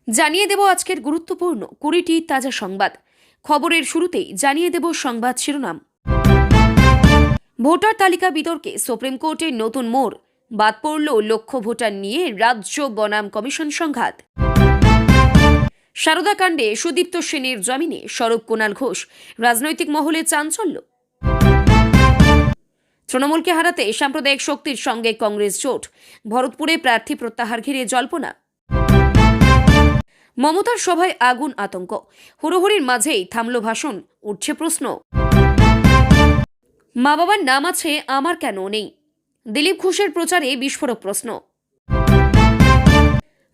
জানিয়ে দেব আজকের গুরুত্বপূর্ণ 20টি তাজা সংবাদ। খবরের শুরুতেই জানিয়ে দেব সংবাদ শিরোনাম। ভোটার তালিকা বিতর্কে সুপ্রিম কোর্টের নতুন মোড়, বাদ পড়ল লক্ষ্য ভোটার নিয়ে রাজ্য বনাম কমিশন সংঘাত। সারদা কাণ্ডে সুদীপ্ত সেনের জামিনে সরব কুণাল ঘোষ, রাজনৈতিক মহলে চাঞ্চল্য। তৃণমূলকে হারাতে সাম্প্রদায়িক শক্তির সঙ্গে কংগ্রেস জোট, ভরতপুরে প্রার্থী প্রত্যাহার ঘিরে জল্পনা। মমতার সভায় আগুন আতঙ্ক, হুড়োহুড়ির মাঝেই থামল ভাষণ, উঠছে প্রশ্ন। মা বাবার নাম আছে, আমার কেন নেই? দিলীপ ঘোষের প্রচারে বিস্ফোরক প্রশ্ন।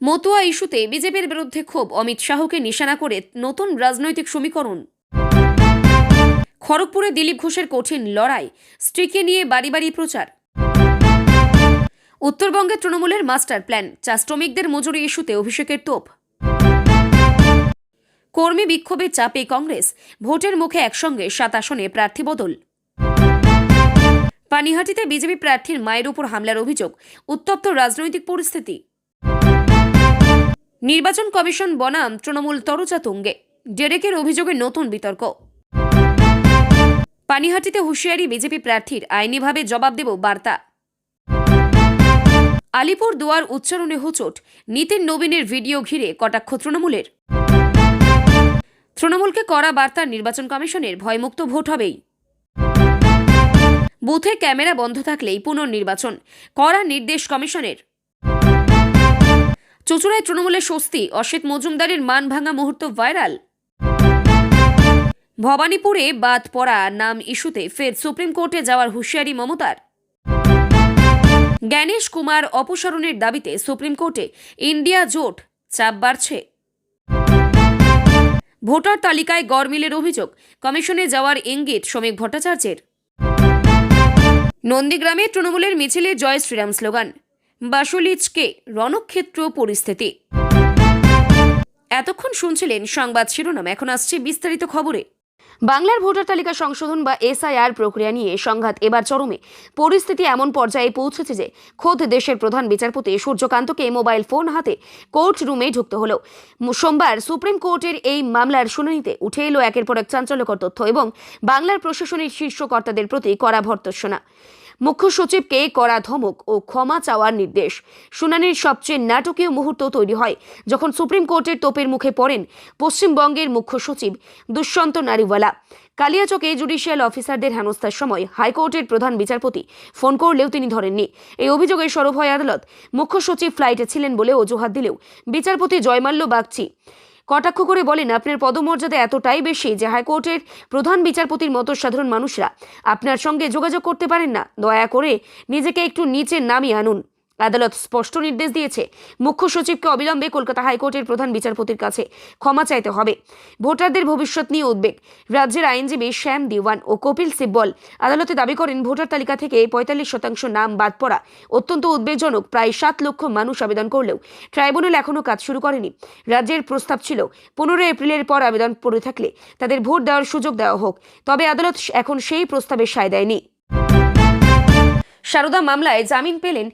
মতুয়া ইস্যুতে বিজেপির বিরুদ্ধে ক্ষোভ, অমিত শাহকে নিশানা করে নতুন রাজনৈতিক সমীকরণ। খড়গপুরে দিলীপ ঘোষের কঠিন লড়াই, স্ত্রীকে নিয়ে বাড়ি বাড়ি প্রচার। উত্তরবঙ্গে তৃণমূলের মাস্টার প্ল্যান, চা শ্রমিকদের মজুরি ইস্যুতে অভিষেকের তোপ। কর্মী বিক্ষোভের চাপে কংগ্রেস, ভোটের মুখে একসঙ্গে 7 আসনে প্রার্থী বদল। পানিহাটিতে বিজেপি প্রার্থীর মায়ের উপর হামলার অভিযোগ, উত্তপ্ত রাজনৈতিক পরিস্থিতি। নির্বাচন কমিশন বনাম তৃণমূল তরজা তুঙ্গে, ডেরেকের অভিযোগে নতুন বিতর্ক। পানিহাটিতে হুঁশিয়ারি বিজেপি প্রার্থীর, আইনিভাবে জবাব দেব বার্তা। আলিপুর দুয়ার উচ্চারণে হোঁচট, নীতিন নবীনের ভিডিও ঘিরে কটাক্ষ তৃণমূলের। তৃণমূলকে কড়া বার্তা নির্বাচন কমিশনের, ভয়মুক্ত ভোট হবেই। বুথে ক্যামেরা বন্ধ থাকলেই পুনর্নির্বাচন, কড়া নির্দেশ কমিশনের। চুঁচুড়ায় তৃণমূলের স্বস্তি, অসিত মজুমদারের মান ভাঙা মুহূর্ত ভাইরাল। ভবানীপুরে বাদ পড়া নাম ইস্যুতে ফের সুপ্রিম কোর্টে যাওয়ার হুঁশিয়ারি মমতার। জ্ঞানেশ কুমার অপসারণের দাবিতে সুপ্রিম কোর্টে ইন্ডিয়া জোট, চাপ বাড়ছে। ভোটার তালিকায় গড়মিলের অভিযোগ, কমিশনে যাওয়ার ইঙ্গিত শ্রমিক ভট্টাচার্যের। নন্দীগ্রামে তৃণমূলের মিছিলে জয় শ্রীরাম স্লোগান, বাসুলিচকে রণক্ষেত্র পরিস্থিতি। এতক্ষণ শুনছিলেন সংবাদ শিরোনাম, এখন আসছে বিস্তারিত খবরে। বাংলার ভোটার তালিকা সংশোধন বা এসআইআর প্রক্রিয়া নিয়ে সংঘাত এবার চরমে। পরিস্থিতি এমন পর্যায়ে পৌঁছেছে যে খোদ দেশের প্রধান বিচারপতি সূর্যকান্তকে মোবাইল ফোন হাতে কোর্ট রুমে ঢুকতে হলো। সোমবার সুপ্রিম কোর্টের এই মামলার শুনানিতে উঠে এলো একের পর এক চাঞ্চল্যকর তথ্য এবং বাংলার প্রশাসনের শীর্ষ কর্তাদের প্রতি কড়া ভর্ৎসনা। মুখ্য সচিবকে কড়া ধমক ও ক্ষমা চাওয়ার নির্দেশ। শুনানির সবচেয়ে নাটকীয় মুহূর্ত তৈরি হয় যখন সুপ্রিম কোর্টের তোপের মুখে পড়েন পশ্চিমবঙ্গের মুখ্য সচিব দুষ্যন্ত নারিওয়ালা। কালিয়াচকে জুডিশিয়াল অফিসারদের হেনস্থার সময় হাইকোর্টের প্রধান বিচারপতি ফোন করলেও তিনি ধরেননি। এই অভিযোগে সরব হয় আদালত। মুখ্য সচিব ফ্লাইটে ছিলেন বলে অজুহাত দিলেও বিচারপতি জয়মাল্য বাগচি কটাক্ষ করে বলেন, আপনার পদমর্যাদা এতটাই বেশি যে হাইকোর্টের প্রধান বিচারপতির মতো সাধারণ মানুষরা আপনার সঙ্গে যোগাযোগ করতে পারেন না। দয়া করে নিজেকে একটু নিচে নামিয়ে আনুন। আদালত স্পষ্ট নির্দেশ দিয়েছে, মুখ্য সচিবকে অবিলম্বে কলকাতা হাইকোর্টের প্রধান বিচারপতির কাছে ক্ষমা চাইতে হবে। ভোটারদের ভবিষ্যৎ নিয়ে উদ্বেগ। রাজ্যের আইনজীবী শ্যাম দিওয়ান ও কপিল সিব্বল আদালতে দাবি করেন, ভোটার তালিকা থেকে 45% নাম বাদ পড়া অত্যন্ত উদ্বেগজনক। প্রায় 7 লক্ষ মানুষ আবেদন করলেও ট্রাইব্যুনাল এখনও কাজ শুরু করেনি। রাজ্যের প্রস্তাব ছিল 15 এপ্রিলের পর আবেদন পড়ে থাকলে তাদের ভোট দেওয়ার সুযোগ দেওয়া হোক। তবে আদালত এখন সেই প্রস্তাবে সায় দেয়নি। সারদা মামলায় জামিন পেলেন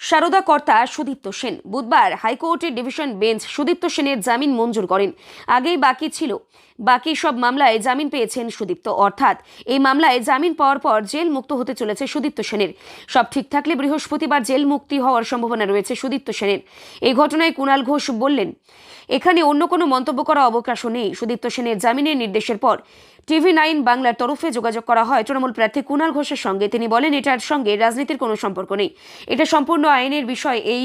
সারদা কর্তা সুদীপ্ত সেন। বুধবার হাইকোর্টের ডিভিশন বেঞ্চ সুদীপ্ত সেনের জামিন মঞ্জুর করেন। আগেই বাকি সব মামলায় জামিন পেয়েছেন সুদীপ্ত, অর্থাৎ এই মামলায় জামিন পাওয়ার পর জেল মুক্ত হতে চলেছে সুদীপ্ত সেনের। সব ঠিক থাকলে বৃহস্পতিবার জেল মুক্তি হওয়ার সম্ভাবনা রয়েছে সুদীপ্ত সেনের। এই ঘটনায় কুণাল ঘোষ বললেন, এখানে অন্য কোনো মন্তব্য করা অবকাশও নেই। সুদীপ্ত সেনের জামিনের নির্দেশের পর TV9 বাংলার তরফে যোগাযোগ করা হয় তৃণমূল প্রার্থী কুণাল ঘোষের সঙ্গে। তিনি বলেন, এটার সঙ্গে রাজনীতির কোনো সম্পর্ক নেই। এটা সম্পূর্ণ আইনের বিষয়। এই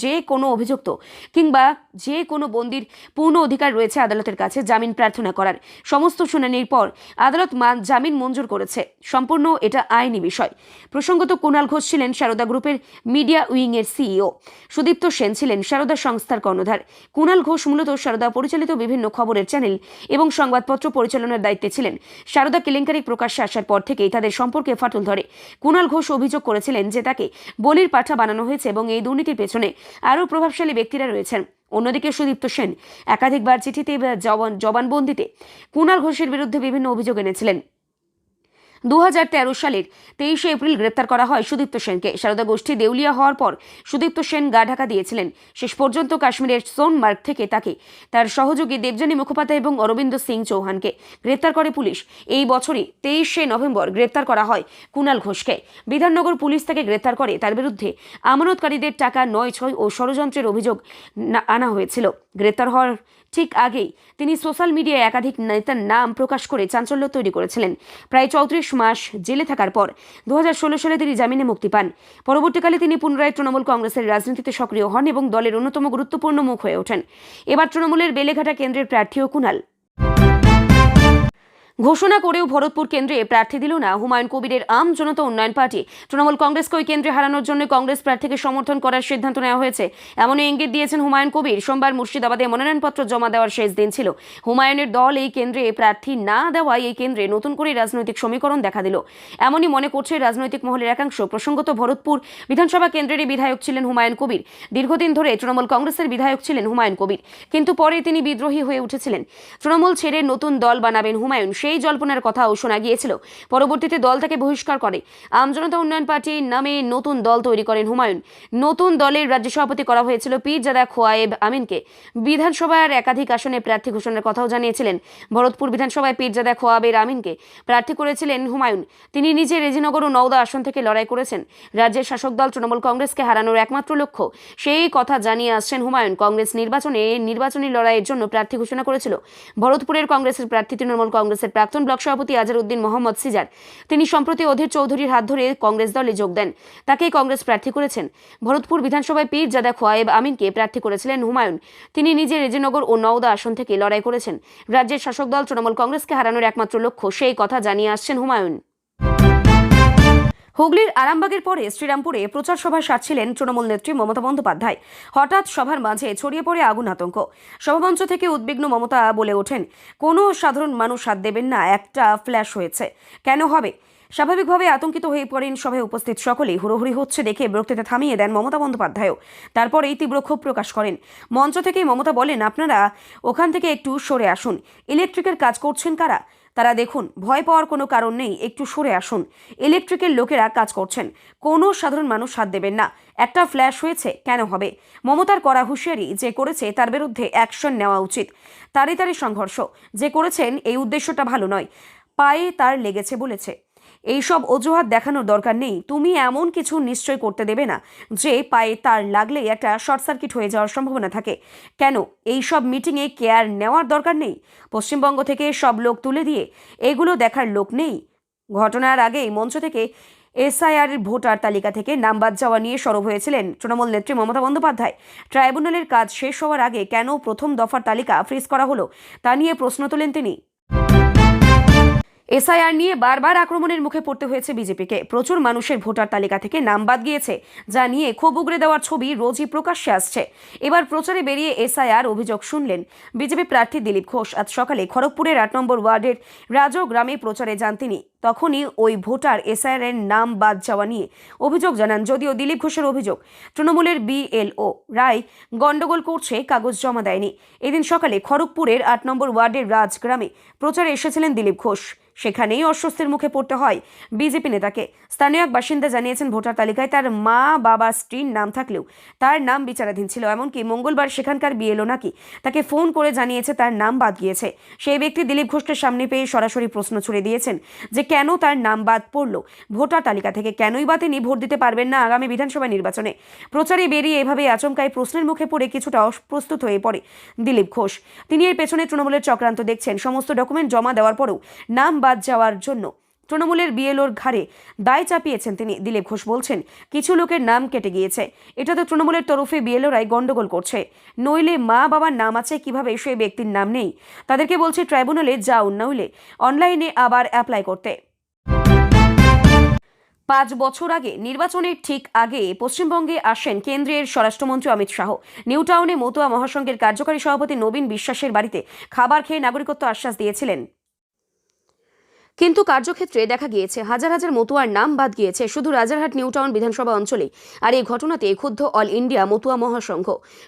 যে কোনো অভিযুক্ত কিংবা যে কোনো বন্দীর পূর্ণ অধিকার রয়েছে আদালতের কাছে জামিন প্রার্থনা করার। সমস্ত শুনানির পর আদালত জামিন মঞ্জুর করেছে। সম্পূর্ণ এটা আইনি বিষয়। প্রসঙ্গত, কুণাল ঘোষ ছিলেন সারদা গ্রুপের মিডিয়া উইংয়ের CEO। সুদীপ্ত সেন ছিলেন সারদা সংস্থার কর্ণধার। কুণাল ঘোষ মূলত সারদা পরিচালিত বিভিন্ন খবরের চ্যানেল এবং সংবাদপত্র পরিচালনার দায়িত্বে ছিলেন। সারদা কেলেঙ্কারি প্রকাশ্যে আসার পর থেকেই তাদের সম্পর্কে ফাটল ধরে। কুণাল ঘোষ অভিযোগ করেছিলেন যে তাকে বলির পাঠা বানানো হয়েছে এবং এই দুর্নীতির পেছনে আরও প্রভাবশালী ব্যক্তিরা রয়েছেন। অন্যদিকে সুদীপ্ত সেন একাধিকবার চিঠিতে জবানবন্দিতে কুণাল ঘোষের বিরুদ্ধে বিভিন্ন অভিযোগ এনেছিলেন। 2013 সালের 23শে এপ্রিল গ্রেপ্তার করা হয় সুদীপ্ত সেনকে। সারদা গোষ্ঠী দেউলিয়া হওয়ার পর সুদীপ্ত সেন গা ঢাকা দিয়েছিলেন। শেষ পর্যন্ত কাশ্মীরের সোনমার্গ থেকে তাকে, তার সহযোগী দেবযানী মুখোপাধ্যায় এবং অরবিন্দ সিং চৌহানকে গ্রেপ্তার করে পুলিশ। এই বছরই 23শে নভেম্বর গ্রেপ্তার করা হয় কুণাল ঘোষকে। বিধাননগর পুলিশ তাকে গ্রেপ্তার করে। তার বিরুদ্ধে আমানতকারীদের টাকা নয় ছয় ও ষড়যন্ত্রের অভিযোগ আনা হয়েছিল। গ্রেপ্তার হওয়ার ঠিক আগেই তিনি সোশ্যাল মিডিয়ায় একাধিক নেতার নাম প্রকাশ করে চাঞ্চল্য তৈরি করেছিলেন। প্রায় 34 মাস জেলে থাকার পর 2016 সালে তিনি জামিনে মুক্তি পান। পরবর্তীকালে তিনি পুনরায় তৃণমূল কংগ্রেসের রাজনীতিতে সক্রিয় হন এবং দলের অন্যতম গুরুত্বপূর্ণ মুখ হয়ে ওঠেন। এবার তৃণমূলের বেলেঘাটা কেন্দ্রের প্রার্থীও কুণাল। ঘোষণা করেও ভরতপুর কেন্দ্রে প্রার্থী দিল না হুমায়ুন কবিরের আম জনতা উন্নয়ন পার্টি। তৃণমূল কংগ্রেসকে ওই কেন্দ্রে হারানোর জন্য কংগ্রেস প্রার্থীকে সমর্থন করার সিদ্ধান্ত নেওয়া হয়েছে, এমনই ইঙ্গিত দিয়েছেন হুমায়ুন কবির। সোমবার মুর্শিদাবাদে মনোনয়নপত্র জমা দেওয়ার শেষ দিন ছিল। হুমায়ুনের দল এই কেন্দ্রে প্রার্থী না দেওয়ায় এই কেন্দ্রে নতুন করে রাজনৈতিক সমীকরণ দেখা দিল, এমনই মনে করছে রাজনৈতিক মহলের একাংশ। প্রসঙ্গত, ভরতপুর বিধানসভা কেন্দ্রেরই বিধায়ক ছিলেন হুমায়ুন কবির। দীর্ঘদিন ধরে তৃণমূল কংগ্রেসের বিধায়ক ছিলেন হুমায়ুন কবির, কিন্তু পরে তিনি বিদ্রোহী হয়ে উঠেছিলেন। তৃণমূল ছেড়ে নতুন দল বানাবেন হুমায়ুন, সেই জল্পনার কথা শোনা গিয়েছিল। পরবর্তীতে দল তাকে বহিষ্কার করে। আমজনতা উন্নয়ন পার্টি নামে নতুন দল তৈরি করেন হুমায়ুন। নতুন দলের রাজ্য সভাপতি করা হয়েছিল পীরজাদা খোয়ায়েব আমিনকে। বিধানসভার একাধিক আসনে প্রার্থী ঘোষণার কথাও জানিয়েছিলেন। ভরতপুর বিধানসভায় পীরজাদা খোয়াবের আমিনকে প্রার্থী করেছিলেন হুমায়ুন। তিনি নিজে রেজিনগর ও নওদা আসন থেকে লড়াই করেছেন। রাজ্যের শাসক দল তৃণমূল কংগ্রেসকে হারানোর একমাত্র লক্ষ্য, সেই কথা জানিয়ে আসছেন হুমায়ুন। কংগ্রেস নির্বাচনী লড়াইয়ের জন্য প্রার্থী ঘোষণা করেছিল। ভরতপুরের কংগ্রেসের প্রার্থী তৃণমূল কংগ্রেসের প্রাক্তন ব্লক সভাপতি আজহারউদ্দিন মোহাম্মদ সিজার। তিনি সম্প্রতি অধীর চৌধুরীর হাত ধরে কংগ্রেস দলে যোগ দেন। তাকেই কংগ্রেস প্রার্থী করেছেন। ভরতপুর বিধানসভায় পীরজাদা খোয়ায়েব আমিনকে প্রার্থী করেছিলেন হুমায়ুন। তিনি নিজে রেজিনগর ও নওদা আসন থেকে লড়াই করেছেন। রাজ্যের শাসক দল তৃণমূল কংগ্রেসকে হারানোর একমাত্র লক্ষ্য, সেই কথা জানিয়ে আসছেন হুমায়ুন। হুগলির আরামবাগের পরে শ্রীরামপুরে প্রচার সভায় সারছিলেন তৃণমূল নেত্রী মমতা বন্দ্যোপাধ্যায়। হঠাৎ সভার মাঝে ছড়িয়ে পড়ে আগুন আতঙ্ক। সভামঞ্চ থেকে উদ্বিগ্ন মমতা বলে ওঠেন, কোনো সাধারণ মানুষ হাত দেবেন না, একটা ফ্ল্যাশ হয়েছে। কেন হবে? স্বাভাবিকভাবে আতঙ্কিত হয়ে পড়েন সভায় উপস্থিত সকলেই। হুড়োহুড়ি হচ্ছে দেখে বক্তৃতা থামিয়ে দেন মমতা বন্দ্যোপাধ্যায়ও। তারপরেই তীব্র ক্ষোভ প্রকাশ করেন। মঞ্চ থেকেই মমতা বলেন, আপনারা ওখান থেকে একটু সরে আসুন। ইলেকট্রিকের কাজ করছেন কারা? তারা দেখুন, ভয় পাওয়ার কোনো কারণ নেই, একটু সরে আসুন। ইলেকট্রিকের লোকেরা কাজ করছেন, কোনো সাধারণ মানুষ হাত দেবেন না। একটা ফ্ল্যাশ হয়েছে, কেন হবে? মমতার করা হুঁশিয়ারি, যে করেছে তার বিরুদ্ধে অ্যাকশন নেওয়া উচিত। তারে সংঘর্ষ যে করেছেন, এই উদ্দেশ্যটা ভালো নয়। পায়ে তার লেগেছে বলেছে, এইসব অজুহাত দেখানোর দরকার নেই। তুমি এমন কিছু নিশ্চয় করতে দেবে না যে পায়ে তার লাগলেই একটা শর্ট সার্কিট হয়ে যাওয়ার সম্ভাবনা থাকে। কেন এই সব মিটিংয়ে কেয়ার নেওয়ার দরকার নেই? পশ্চিমবঙ্গ থেকে সব লোক তুলে দিয়ে এগুলো দেখার লোক নেই? ঘটনার আগেই মঞ্চ থেকে এসআইআর ভোটার তালিকা থেকে নাম বাদ যাওয়া নিয়ে সরব হয়েছিলেন তৃণমূল নেত্রী মমতা বন্দ্যোপাধ্যায়। ট্রাইব্যুনালের কাজ শেষ হওয়ার আগে কেন প্রথম দফার তালিকা ফ্রিজ করা হলো, তা নিয়ে প্রশ্ন তোলেন তিনি। এসআইআর নিয়ে বারবার আক্রমণের মুখে পড়তে হয়েছে বিজেপিকে। প্রচুর মানুষের ভোটার তালিকা থেকে নাম বাদ গিয়েছে, যা নিয়ে ক্ষোভ উগরে দেওয়ার ছবি রোজই প্রকাশ্যে আসছে। এবার প্রচারে বেরিয়ে এসআইআর অভিযোগ শুনলেন বিজেপি প্রার্থী দিলীপ ঘোষ। আজ সকালে খড়গপুরের 8 নম্বর ওয়ার্ডের রাজো গ্রামে প্রচারে যান তিনি। তখনই ওই ভোটার এসআইআর এর নাম বাদ যাওয়া নিয়ে অভিযোগ জানান। যদিও দিলীপ ঘোষের অভিযোগ, তৃণমূলের বিএলও রায় গন্ডগোল করছে, কাগজ জমা দেয়নি। এদিন সকালে খড়গপুরের 8 নম্বর ওয়ার্ডের রাজগ্রামে প্রচারে এসেছিলেন দিলীপ ঘোষ। সেখানেই অস্বস্তির মুখে পড়তে হয় বিজেপি নেতাকে। স্থানীয় এক বাসিন্দা জানিয়েছেন, ভোটার তালিকায় তার মা বাবা স্ত্রীর নাম থাকলেও তার নাম বিচারাধীন ছিল। এমনকি মঙ্গলবার সেখানকার বিএলও নাকি তাকে ফোন করে জানিয়েছে তার নাম বাদ গিয়েছে। সেই ব্যক্তি দিলীপ ঘোষকে সামনে পেয়ে সরাসরি প্রশ্ন ছুড়ে দিয়েছেন যে কেন তার নাম বাদ পড়ল ভোটার তালিকা থেকে, কেনই বা তিনি ভোট দিতে পারবেন না আগামী বিধানসভা নির্বাচনে। প্রচারে বেরিয়ে এভাবে আচমকায় প্রশ্নের মুখে পড়ে কিছুটা অপ্রস্তুত হয়ে পড়ে দিলীপ ঘোষ। তিনি এর পেছনে তৃণমূলের চক্রান্ত দেখছেন। সমস্ত ডকুমেন্ট জমা দেওয়ার পরেও নাম বাদ যাওয়ার জন্য তৃণমূলের বিএলওর ঘাড়ে দায় চাপিয়েছেন তিনি। দিলীপ ঘোষ বলছেন, কিছু লোকের নাম কেটে গিয়েছে, এটা তো তৃণমূলের তরফে বিএলওরাই গন্ডগোল করছে। নইলে মা বাবার নাম আছে, কিভাবে সেই ব্যক্তির নাম নেই? তাদেরকে বলছে ট্রাইব্যুনালে যাও, নইলে অনলাইনে আবার অ্যাপ্লাই করতে। 5 বছর আগে নির্বাচনের ঠিক আগে পশ্চিমবঙ্গে আসেন কেন্দ্রের স্বরাষ্ট্রমন্ত্রী অমিত শাহ। নিউ টাউনে মতুয়া মহাসংঘের কার্যকারী সভাপতি নবীন বিশ্বাসের বাড়িতে খাবার খেয়ে নাগরিকত্ব আশ্বাস দিয়েছিলেন। কিন্তু কার্যক্ষেত্রে দেখা গিয়েছে হাজার হাজার মতুয়ার নাম বাদ গিয়েছে শুধু রাজারহাট নিউ টাউন বিধানসভা অঞ্চলে। আর এই ঘটনাতে ক্ষুব্ধ অল ইন্ডিয়া মতুয়া মহাসংঘ।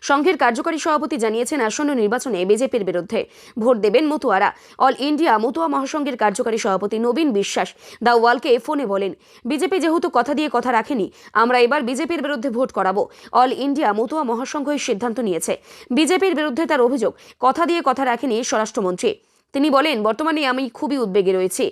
সংঘের কার্যকারী সভাপতি জানিয়েছেন আসন্ন নির্বাচনে বিজেপির বিরুদ্ধে ভোট দেবেন মতুয়ারা। অল ইন্ডিয়া মতুয়া মহাসংঘের কার্যকারী সভাপতি নবীন বিশ্বাস দ্য ওয়ালকে ফোনে বলেন, বিজেপি যেহেতু কথা দিয়ে কথা রাখেনি, আমরা এবার বিজেপির বিরুদ্ধে ভোট করাবো। অল ইন্ডিয়া মতুয়া মহাসংঘ এই সিদ্ধান্ত নিয়েছে। বিজেপির বিরুদ্ধে তার অভিযোগ, কথা দিয়ে কথা রাখেনি স্বরাষ্ট্রমন্ত্রী। তিনি বলেন, বর্তমানে আমি খুবই উদ্বেগে রয়েছি।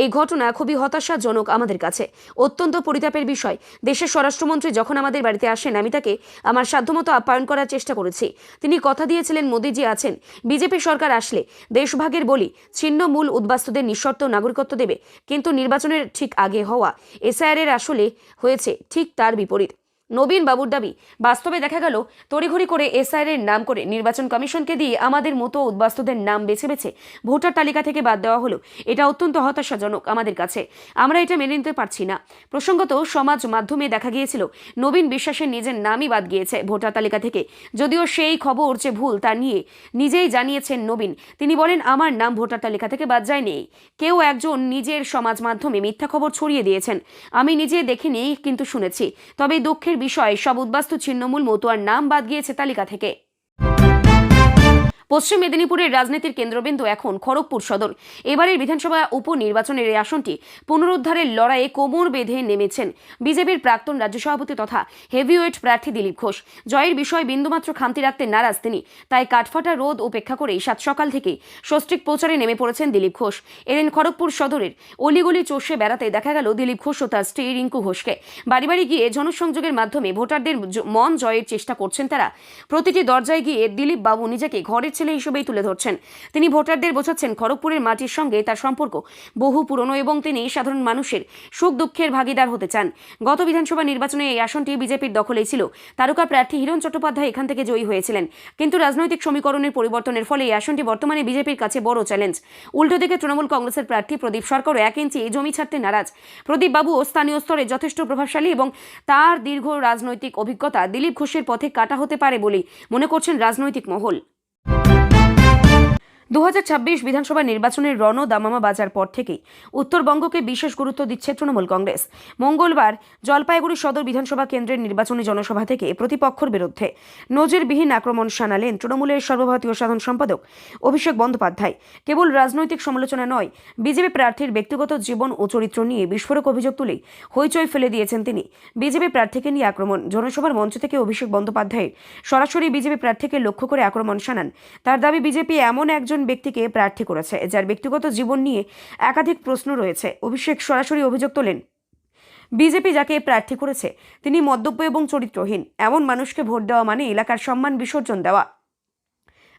এই ঘটনা খুবই হতাশাজনক আমাদের কাছে, অত্যন্ত পরিতাপের বিষয়। দেশের স্বরাষ্ট্রমন্ত্রী যখন আমাদের বাড়িতে আসেন, আমি তাকে আমার সাধ্যমতো আপ্যায়ন করার চেষ্টা করেছি। তিনি কথা দিয়েছিলেন মোদিজি আছেন, বিজেপি সরকার আসলে দেশভাগের বলি ছিন্নমূল উদ্বাস্তুদের নিঃশর্ত নাগরিকত্ব দেবে। কিন্তু নির্বাচনের ঠিক আগে হওয়া এসআইআর আসলে হয়েছে ঠিক তার বিপরীত। নবীন বাবুর দাবি, বাস্তবে দেখা গেল তড়িঘড়ি করে এসআইআর নাম করে নির্বাচন কমিশনকে দিয়ে আমাদের মতো উদ্বাস্তুদের নাম বেছে বেছে ভোটার তালিকা থেকে বাদ দেওয়া হলো। এটা অত্যন্ত হতাশাজনক আমাদের কাছে, আমরা এটা মেনে নিতে পারছি না। প্রসঙ্গত, সমাজ মাধ্যমে দেখা গিয়েছিল নবীন বিশ্বাসের নিজের নামই বাদ গিয়েছে ভোটার তালিকা থেকে। যদিও সেই খবর যে ভুল তা নিয়ে নিজেই জানিয়েছেন নবীন। তিনি বলেন, আমার নাম ভোটার তালিকা থেকে বাদ যায়নি, কেউ একজন নিজের সমাজ মাধ্যমে মিথ্যা খবর ছড়িয়ে দিয়েছেন। আমি নিজে দেখিনি, কিন্তু শুনেছি। তবে দুঃখের বিষয়, সব উদ্বাস্তু ছিন্নমূল মতুয়ার নাম বাদ গিয়েছে তালিকা থেকে। পশ্চিম মেদিনীপুরের রাজনীতির কেন্দ্রবিন্দু এখন খড়গপুর সদর। এবারের বিধানসভা উপনির্বাচনের এই আসনটি পুনরুদ্ধারের লড়াইয়ে কোমর বেঁধে নেমেছেন বিজেপির প্রাক্তন রাজ্য সভাপতি তথা হেভিওয়েট প্রার্থী দিলীপ ঘোষ। জয়ের বিষয়ে বিন্দুমাত্র খামতি রাখতে নারাজ তিনি, তাই কাঠফাটা রোদ উপেক্ষা করেই সাত সকাল থেকেই স্বস্তিক প্রচারে নেমে পড়েছেন দিলীপ ঘোষ। এদিন খড়গপুর সদরের অলিগলি চষে বেড়াতে দেখা গেল দিলীপ ঘোষ ও তার স্ত্রী রিঙ্কু ঘোষকে। বাড়ি বাড়ি গিয়ে জনসংযোগের মাধ্যমে ভোটারদের মন জয়ের চেষ্টা করছেন তারা। প্রতিটি দরজায় গিয়ে দিলীপ বাবু নিজেকে ঘরের ছেলে হিসেবেই তুলে ধরছেন। তিনি ভোটারদের বোঝাচ্ছেন খড়গপুরের মাটির সঙ্গে তার সম্পর্ক বহু পুরনো এবং তিনি সাধারণ মানুষের সুখ দুঃখের ভাগিদার হতে চান। গত বিধানসভা নির্বাচনে এই আসনটি বিজেপির দখলেই ছিল। তারকা প্রার্থী হিরণ চট্টোপাধ্যায় এখান থেকে জয়ী হয়েছিলেন, কিন্তু রাজনৈতিক সমীকরণের পরিবর্তনের ফলে এই আসনটি বর্তমানে বিজেপির কাছে বড় চ্যালেঞ্জ। উল্টো দিকে তৃণমূল কংগ্রেসের প্রার্থী প্রদীপ সরকারও 1 ইঞ্চি জমি ছাড়তে নারাজ। প্রদীপ বাবুও স্থানীয় স্তরে যথেষ্ট প্রভাবশালী এবং তার দীর্ঘ রাজনৈতিক অভিজ্ঞতা দিলীপ ঘোষের পথে কাটা হতে পারে বলেই মনে করছেন রাজনৈতিক মহল। 2026 বিধানসভা নির্বাচনের রণদামামা বাজার পর থেকেই উত্তরবঙ্গকে বিশেষ গুরুত্ব দিচ্ছে তৃণমূল কংগ্রেস। মঙ্গলবার জলপাইগুড়ি সদর বিধানসভা কেন্দ্রের নির্বাচনী জনসভা থেকে প্রতিপক্ষের বিরুদ্ধে নজিরবিহীন আক্রমণ শানালেন তৃণমূলের সর্বভারতীয় সাধারণ সম্পাদক অভিষেক বন্দ্যোপাধ্যায়। কেবল রাজনৈতিক সমালোচনা নয়, বিজেপি প্রার্থীর ব্যক্তিগত জীবন ও চরিত্র নিয়ে বিস্ফোরক অভিযোগ তুলেই হইচই ফেলে দিয়েছেন তিনি। বিজেপি প্রার্থীকে নিয়ে আক্রমণ, জনসভার মঞ্চ থেকে অভিষেক বন্দ্যোপাধ্যায়ের সরাসরি বিজেপি প্রার্থীকে লক্ষ্য করে আক্রমণ শানান। তার দাবি, বিজেপি এমন একজন ব্যক্তিকে প্রার্থী করেছে যার ব্যক্তিগত জীবন নিয়ে একাধিক প্রশ্ন রয়েছে। অভিষেক সরাসরি অভিযোগ তোলেন, বিজেপি যাকে প্রার্থী করেছে তিনি মদ্যপ এবং চরিত্রহীন। এমন মানুষকে ভোট দেওয়া মানে এলাকার সম্মান বিসর্জন দেওয়া।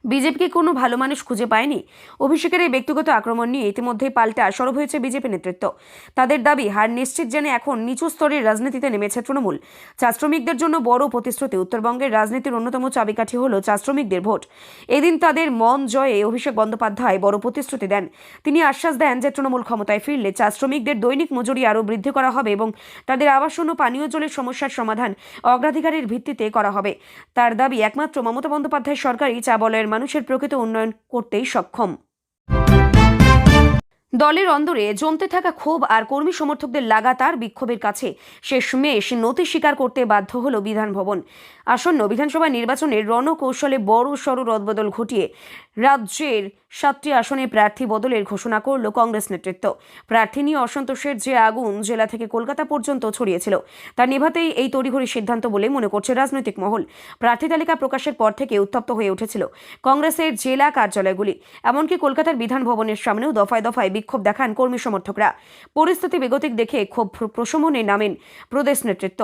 বিজেপিকে কোনো ভালো মানুষ খুঁজে পায়নি। অভিষেকের এই ব্যক্তিগত আক্রমণ নিয়ে ইতিমধ্যেই পাল্টা সরব হয়েছে বিজেপি নেতৃত্ব। তাদের দাবি, হার নিশ্চিত জেনে এখন নিচু স্তরের রাজনীতিতে নেমেছে তৃণমূল। চা শ্রমিকদের জন্য বড় প্রতিশ্রুতি। উত্তরবঙ্গের রাজনীতির অন্যতম চাবিকাঠি হল চা শ্রমিকদের ভোট। এদিন তাদের মন জয়ে অভিষেক বন্দ্যোপাধ্যায় বড় প্রতিশ্রুতি দেন। তিনি আশ্বাস দেন যে তৃণমূল ক্ষমতায় ফিরলে চা শ্রমিকদের দৈনিক মজুরি আরও বৃদ্ধি করা হবে এবং তাদের আবাসন ও পানীয় জলের সমস্যার সমাধান অগ্রাধিকারের ভিত্তিতে করা হবে। তার দাবি, একমাত্র মমতা বন্দ্যোপাধ্যায় সরকারই চা বলয়ের মানুষের প্রকৃত উন্নয়ন করতেই সক্ষম। দলের অন্দরে জমতে থাকা ক্ষোভ আর কর্মী সমর্থকদের লাগাতার বিক্ষোভের কাছে শেষমেশ নতি স্বীকার করতে বাধ্য হল বিধান ভবন। আসন্ন বিধানসভা নির্বাচনের রণকৌশলে বড় সড় রদবদল ঘটিয়ে রাজ্যের 7টি আসনে প্রার্থী বদলের ঘোষণা করল কংগ্রেস নেতৃত্ব। প্রার্থী নিয়ে অসন্তোষের যে আগুন জেলা থেকে কলকাতা পর্যন্ত ছড়িয়েছিল, তা নেভাতেই এই তড়িঘড়ি সিদ্ধান্ত বলে মনে করছে রাজনৈতিক মহল। প্রার্থী তালিকা প্রকাশের পর থেকে উত্তপ্ত হয়ে উঠেছিল কংগ্রেসের জেলা কার্যালয়গুলি। এমনকি কলকাতার বিধান ভবনের সামনেও দফায় দফায় বিক্ষোভ দেখান কর্মী সমর্থকরা। পরিস্থিতি বেগতিক দেখে ক্ষোভ প্রশমনে নামেন প্রদেশ নেতৃত্ব।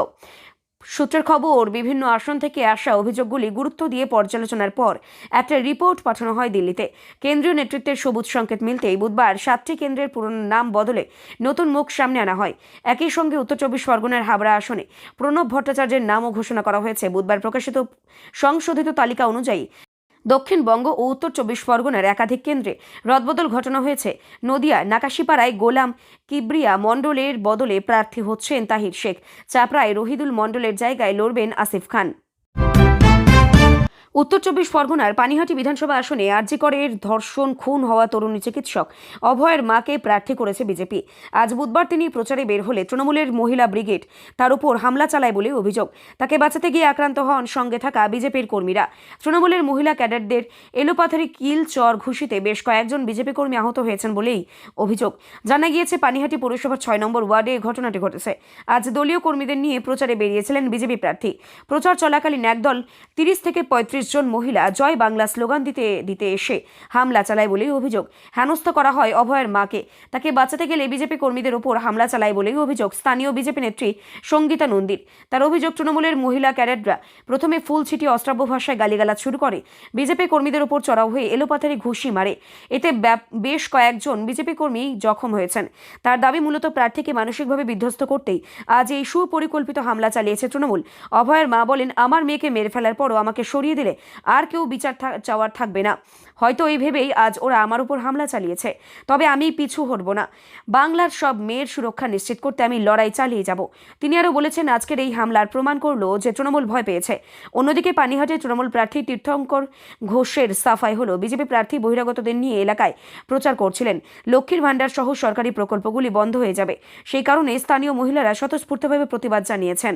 সূত্রের খবর, বিভিন্ন আসন থেকে আসা অভিযোগগুলি গুরুত্ব দিয়ে পর্যালোচনার পর একটা রিপোর্ট পাঠানো হয় দিল্লিতে। কেন্দ্রীয় নেতৃত্বের সবুজ সংকেত মিলতেই বুধবার 7টি কেন্দ্রের পুরনো নাম বদলে নতুন মুখ সামনে আনা হয়। একই সঙ্গে উত্তর 24 পরগনার হাবড়া আসনে প্রণব ভট্টাচার্যের নামও ঘোষণা করা হয়েছে। বুধবার প্রকাশিত সংশোধিত তালিকা অনুযায়ী দক্ষিণবঙ্গ ও উত্তর 24 পরগনার একাধিক কেন্দ্রে রদবদল ঘটানো হয়েছে। নদিয়া নাকাশিপাড়ায় গোলাম কিবরিয়া মণ্ডলের বদলে প্রার্থী হচ্ছেন তাহির শেখ। চাপড়ায় রহিদুল মণ্ডলের জায়গায় লড়বেন আসিফ খান। উত্তর চব্বিশ পরগনার পানিহাটি বিধানসভা আসনে আরজি করের ধর্ষণ খুন হওয়া তরুণী চিকিৎসক অভয়ের মাকে প্রার্থী করেছে বিজেপি। আজ বুধবার তিনি প্রচারে বের হলে তৃণমূলের মহিলা ব্রিগেড তার উপর হামলা চালায় বলে অভিযোগ। তাকে বাঁচাতে গিয়ে আক্রান্ত হন সঙ্গে থাকা বিজেপির কর্মীরা। তৃণমূলের মহিলা ক্যাডারদের এলোপাথারি কিল চর ঘুষিতে বেশ কয়েকজন বিজেপি কর্মী আহত হয়েছেন বলেই অভিযোগ। জানা গিয়েছে পানিহাটি পৌরসভার 6 নম্বর ওয়ার্ডে ঘটনাটি ঘটেছে। আজ দলীয় কর্মীদের নিয়ে প্রচারে বেরিয়েছিলেন বিজেপি প্রার্থী। প্রচার চলাকালীন একদল 30 থেকে 35 জন মহিলা জয় বাংলা স্লোগান দিতে দিতে এসে হামলা চালায় বলেই অভিযোগ। হেনস্থা করা হয় অভয়ের মাকে। তাকে বাঁচাতে গেলে বিজেপি কর্মীদের ওপর হামলা চালায় বলেই অভিযোগ স্থানীয় বিজেপি নেত্রী সঙ্গীতা নন্দীর। তার অভিযোগ, তৃণমূলের মহিলা ক্যাডাররা প্রথমে ফুল ছিটিয়ে অশ্রাব্য ভাষায় গালিগালাজ শুরু করে। বিজেপি কর্মীদের ওপর চড়াও হয়ে এলোপাথারি ঘুষি মারে। এতে বেশ কয়েকজন বিজেপি কর্মী জখম হয়েছেন। তার দাবি, মূলত প্রার্থীকে মানসিকভাবে বিধ্বস্ত করতেই আজ এই সুপরিকল্পিত হামলা চালিয়েছে তৃণমূল। অভয়ের মা বলেন, আমার মেয়েকে মেরে ফেলার পরও আমাকে সরিয়ে দিলে আর কেউ বিচার চাওয়ার থাকবে না। হয়তো এই ভেবেই আজ ওরা আমার উপর হামলা চালিয়েছে। তবে আমি পিছু হটব না। বাংলার সব মেয়ের সুরক্ষা নিশ্চিত করতে আমি লড়াই চালিয়ে যাব। তিনি আরও বলেছেন, আজকের এই হামলার প্রমাণ করলো যে তৃণমূল ভয় পেয়েছে। অন্যদিকে পানিহাটে তৃণমূল প্রার্থী তীর্থঙ্কর ঘোষের সাফাই হলো, বিজেপি প্রার্থী বহিরাগতদের নিয়ে এলাকায় প্রচার করছিলেন। লক্ষ্মীর ভাণ্ডার সহ সরকারি প্রকল্পগুলি বন্ধ হয়ে যাবে। সেই কারণে স্থানীয় মহিলারা স্বতঃস্ফূর্তভাবে প্রতিবাদ জানিয়েছেন।